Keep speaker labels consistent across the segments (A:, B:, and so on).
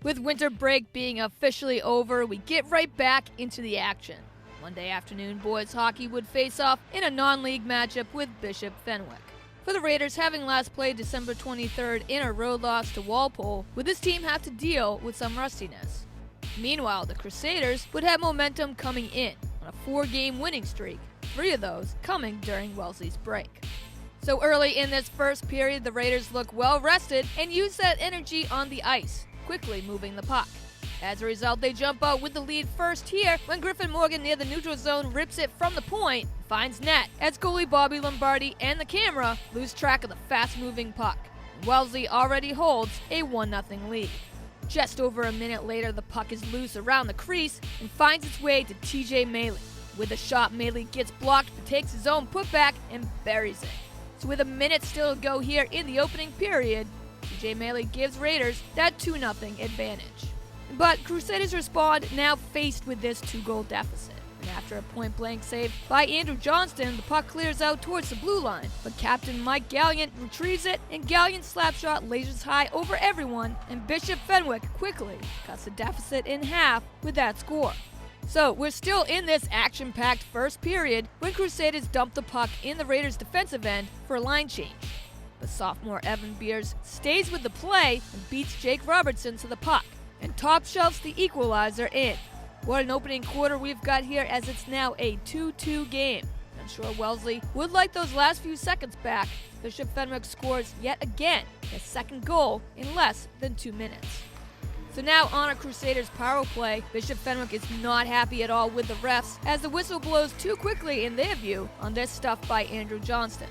A: With winter break being officially over, we get right back into the action. Monday afternoon, boys hockey would face off in a non-league matchup with Bishop Fenwick. For the Raiders, having last played December 23rd in a road loss to Walpole, would this team have to deal with some rustiness? Meanwhile, the Crusaders would have momentum coming in on a 4-game winning streak, 3 of those coming during Wellesley's break. So early in this first period, the Raiders look well rested and use that energy on the ice, quickly moving the puck. As a result, they jump out with the lead first here when Griffin Morgan near the neutral zone rips it from the point, finds net, as goalie Bobby Lombardi and the camera lose track of the fast-moving puck. Wellesley already holds a 1-0 lead. Just over a minute later, the puck is loose around the crease and finds its way to TJ Maley. With a shot, Maley gets blocked but takes his own putback and buries it. So with a minute still to go here in the opening period, TJ Maley gives Raiders that 2-0 advantage. But Crusaders respond now faced with this 2-goal deficit. And after a point-blank save by Andrew Johnston, the puck clears out towards the blue line. But Captain Mike Galliant retrieves it, and Galliant's slap shot lasers high over everyone, and Bishop Fenwick quickly cuts the deficit in half with that score. So we're still in this action-packed first period when Crusaders dump the puck in the Raiders' defensive end for a line change. But sophomore Evan Beers stays with the play and beats Jake Robertson to the puck, and top shelves the equalizer in. What an opening quarter we've got here, as it's now a 2-2 game. I'm sure Wellesley would like those last few seconds back. Bishop Fenwick scores yet again, his second goal in less than 2 minutes. So now on a Crusaders power play, Bishop Fenwick is not happy at all with the refs, as the whistle blows too quickly in their view on this stuff by Andrew Johnston.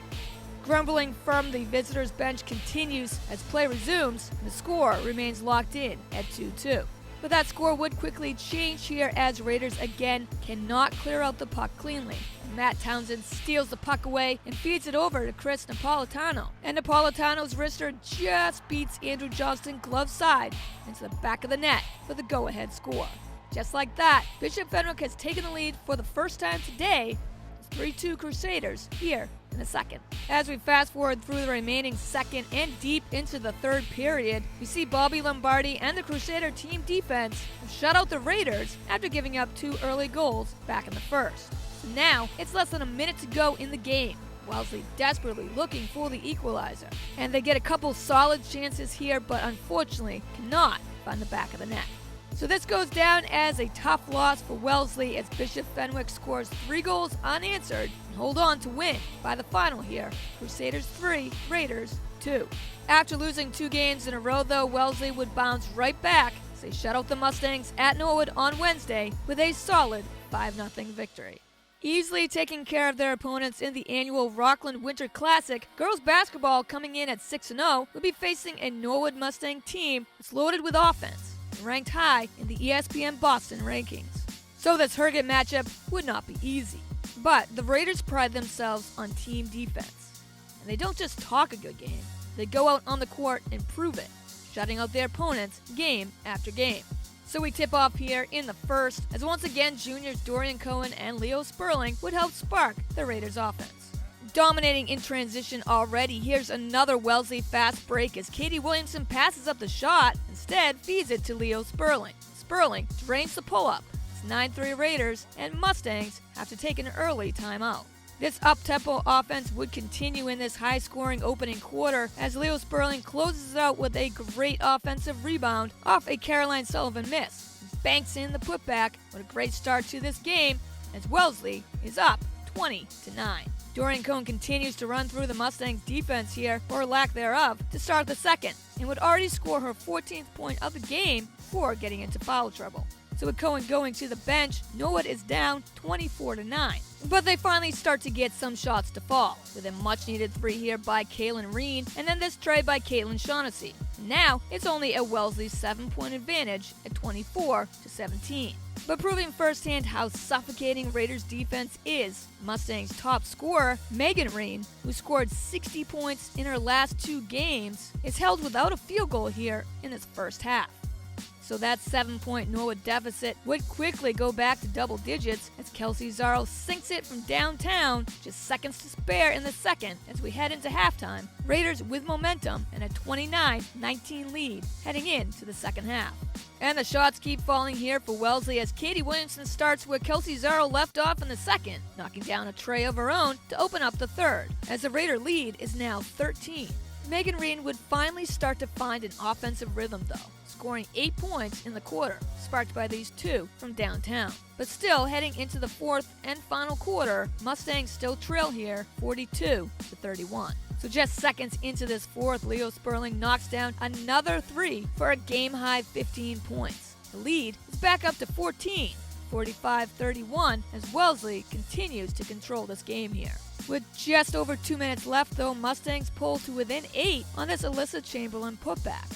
A: Grumbling from the visitors' bench continues as play resumes, and the score remains locked in at 2-2. But that score would quickly change here, as Raiders again cannot clear out the puck cleanly. Matt Townsend steals the puck away and feeds it over to Chris Napolitano. And Napolitano's wrister just beats Andrew Johnston glove side into the back of the net for the go-ahead score. Just like that, Bishop Fenwick has taken the lead for the first time today. It's 3-2 Crusaders here in the second. As we fast forward through the remaining second and deep into the third period, we see Bobby Lombardi and the Crusader team defense have shut out the Raiders after giving up 2 early goals back in the first. So now it's less than a minute to go in the game. Wellesley desperately looking for the equalizer, and they get a couple solid chances here, but unfortunately cannot find the back of the net. So this goes down as a tough loss for Wellesley, as Bishop Fenwick scores 3 goals unanswered and hold on to win by the final here, Crusaders 3, Raiders 2. After losing 2 games in a row though, Wellesley would bounce right back as they shut out the Mustangs at Norwood on Wednesday with a solid 5-0 victory. Easily taking care of their opponents in the annual Rockland Winter Classic, girls basketball coming in at 6-0 will be facing a Norwood Mustang team that's loaded with offense, ranked high in the ESPN Boston rankings. So this Herget matchup would not be easy. But the Raiders pride themselves on team defense. And they don't just talk a good game, they go out on the court and prove it, shutting out their opponents game after game. So we tip off here in the first, as once again juniors Dorian Cohen and Leo Sperling would help spark the Raiders' offense. Dominating in transition already, here's another Wellesley fast break as Katie Williamson passes up the shot, instead feeds it to Leo Sperling. Sperling drains the pull-up. It's 9-3 Raiders, and Mustangs have to take an early timeout. This up-tempo offense would continue in this high-scoring opening quarter as Leo Sperling closes it out with a great offensive rebound off a Caroline Sullivan miss. Banks in the putback. What a great start to this game, as Wellesley is up 20-9. Dorian Cohn continues to run through the Mustangs' defense here, or lack thereof, to start the second, and would already score her 14th point of the game before getting into foul trouble. So with Cohen going to the bench, Norwood is down 24-9. But they finally start to get some shots to fall, with a much-needed 3 here by Kaylin Reen, and then this try by Caitlin Shaughnessy. Now, it's only a Wellesley 7-point advantage at 24-17. But proving firsthand how suffocating Raiders' defense is, Mustangs' top scorer, Megan Reen, who scored 60 points in her last 2 games, is held without a field goal here in this first half. So that 7-point Norwood deficit would quickly go back to double digits as Kelsey Zarro sinks it from downtown, just seconds to spare in the second as we head into halftime. Raiders with momentum and a 29-19 lead heading into the second half. And the shots keep falling here for Wellesley as Katie Williamson starts where Kelsey Zarro left off in the second, knocking down a tray of her own to open up the third, as the Raider lead is now 13. Megan Reed would finally start to find an offensive rhythm though, scoring 8 points in the quarter, sparked by these two from downtown. But still, heading into the fourth and final quarter, Mustangs still trail here 42-31. So just seconds into this fourth, Leo Sperling knocks down another three for a game-high 15 points. The lead is back up to 14, 45-31, as Wellesley continues to control this game here. With just over 2 minutes left though, Mustangs pull to within 8 on this Alyssa Chamberlain putback.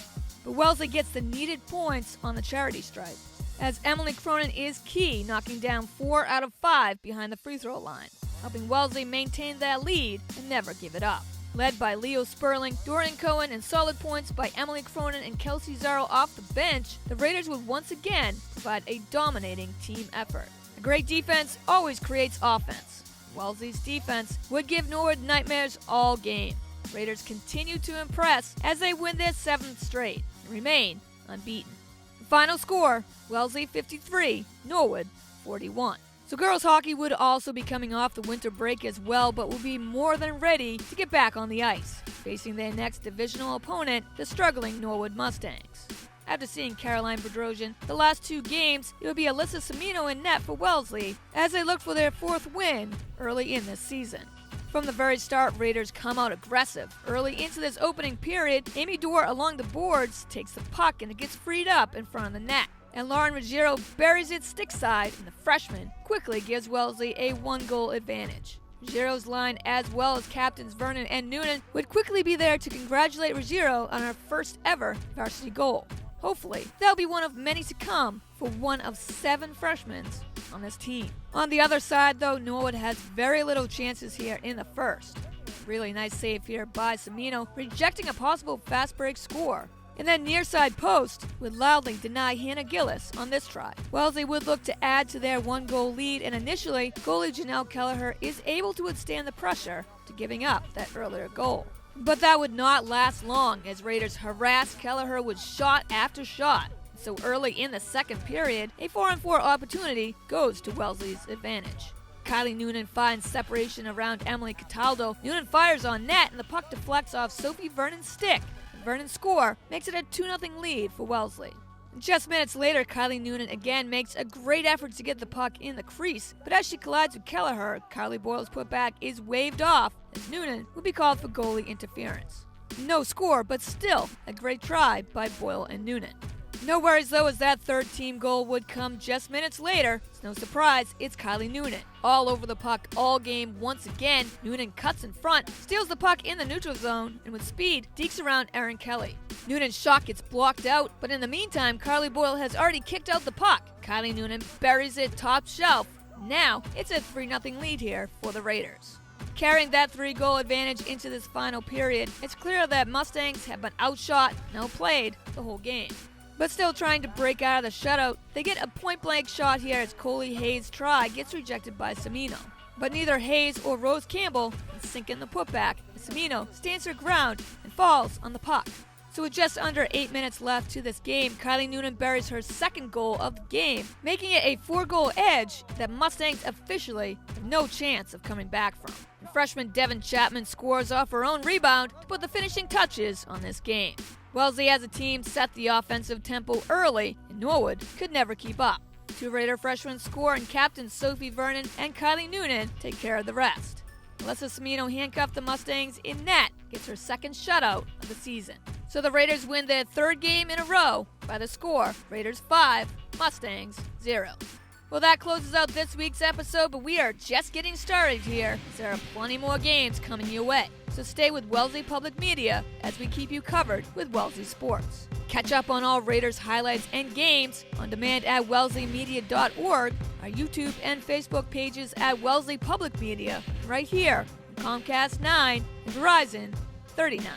A: But Wellesley gets the needed points on the charity stripe, as Emily Cronin is key, knocking down 4 out of 5 behind the free throw line, helping Wellesley maintain that lead and never give it up. Led by Leo Sperling, Dorian Cohen, and solid points by Emily Cronin and Kelsey Zarro off the bench, the Raiders would once again provide a dominating team effort. A great defense always creates offense. Wellesley's defense would give Norwood nightmares all game. Raiders continue to impress as they win their 7th straight and remain unbeaten. The final score, Wellesley 53, Norwood 41. So girls hockey would also be coming off the winter break as well, but will be more than ready to get back on the ice, facing their next divisional opponent, the struggling Norwood Mustangs. After seeing Caroline Bedrosian the last 2 games, it would be Alyssa Semino in net for Wellesley as they look for their 4th win early in this season. From the very start, Raiders come out aggressive. Early into this opening period, Amy Dorr along the boards takes the puck and it gets freed up in front of the net. And Lauren Ruggiero buries it stick side, and the freshman quickly gives Wellesley a 1-goal advantage. Ruggiero's line, as well as captains Vernon and Noonan, would quickly be there to congratulate Ruggiero on her first ever varsity goal. Hopefully, that'll be one of many to come for one of 7 freshmen on this team. On the other side, though, Norwood has very little chances here in the first. Really nice save here by Semino, rejecting a possible fast break score. And then near side post would loudly deny Hannah Gillis on this try. Wellesley would look to add to their 1-goal lead, and initially, goalie Janelle Kelleher is able to withstand the pressure to giving up that earlier goal. But that would not last long as Raiders harassed Kelleher with shot after shot. So early in the second period, a 4-on-4 opportunity goes to Wellesley's advantage. Kylie Noonan finds separation around Emily Cataldo. Noonan fires on net and the puck deflects off Sophie Vernon's stick. Vernon's score makes it a 2-0 lead for Wellesley. Just minutes later, Kylie Noonan again makes a great effort to get the puck in the crease, but as she collides with Kelleher, Carly Boyle's putback is waved off as Noonan will be called for goalie interference. No score, but still a great try by Boyle and Noonan. No worries though, as that third team goal would come just minutes later. It's no surprise, it's Kylie Noonan. All over the puck all game once again. Noonan cuts in front, steals the puck in the neutral zone, and with speed, dekes around Erin Kelly. Noonan's shot gets blocked out, but in the meantime, Carly Boyle has already kicked out the puck. Kylie Noonan buries it top shelf. Now, it's a 3-0 lead here for the Raiders. Carrying that 3-goal advantage into this final period, it's clear that Mustangs have been outshot and outplayed the whole game. But still trying to break out of the shutout, they get a point-blank shot here as Coley Hayes' try gets rejected by Semino. But neither Hayes or Rose Campbell can sink in the putback as Semino stands her ground and falls on the puck. So with just under 8 minutes left to this game, Kylie Noonan buries her 2nd goal of the game, making it a 4-goal edge that Mustangs officially have no chance of coming back from. And freshman Devin Chapman scores off her own rebound to put the finishing touches on this game. Wellesley as a team set the offensive tempo early, and Norwood could never keep up. 2 Raider freshmen score, and captains Sophie Vernon and Kylie Noonan take care of the rest. Alyssa Semino handcuffed the Mustangs in net, gets her 2nd shutout of the season. So the Raiders win their 3rd game in a row by the score, Raiders 5, Mustangs 0. Well, that closes out this week's episode, but we are just getting started here, as there are plenty more games coming your way. So stay with Wellesley Public Media as we keep you covered with Wellesley Sports. Catch up on all Raiders highlights and games on demand at wellesleymedia.org, our YouTube and Facebook pages at Wellesley Public Media, right here on Comcast 9 and Verizon 39.